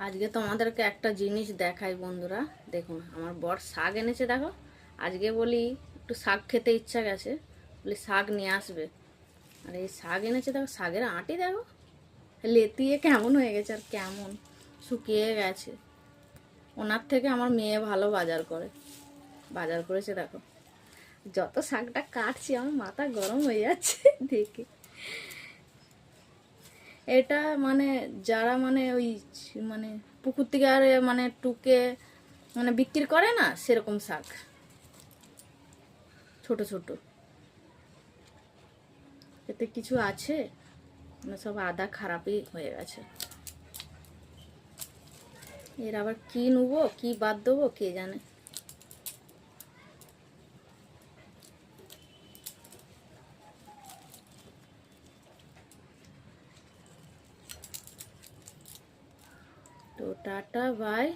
আজকে তোমাদেরকে একটা জিনিস দেখাই বন্ধুরা। দেখুন আমার বর শাক এনেছে, দেখো। আজকে বলি একটু শাক খেতে ইচ্ছা গেছে, বলি শাক নিয়ে আসবে। আর এই শাক এনেছে, দেখো শাকের আঁটি দেখো লেতিয়ে কেমন হয়ে গেছে, আর কেমন শুকিয়ে গেছে। ওনার থেকে আমার মেয়ে ভালো বাজার করে, বাজার করেছে দেখো। যত শাকটা কাটছি আমার মাথা গরম হয়ে যাচ্ছে দেখে। এটা মানে যারা মানে ওই মানে পুকুর থেকে আর মানে টুকে মানে বিক্রি করে না, সেরকম শাক, ছোট ছোট। এতে কিছু আছে মানে সব আদা খারাপই হয়ে গেছে। এর আবার কি নেবো কি বাদ দেবো কে জানে। তো টাটা বাই।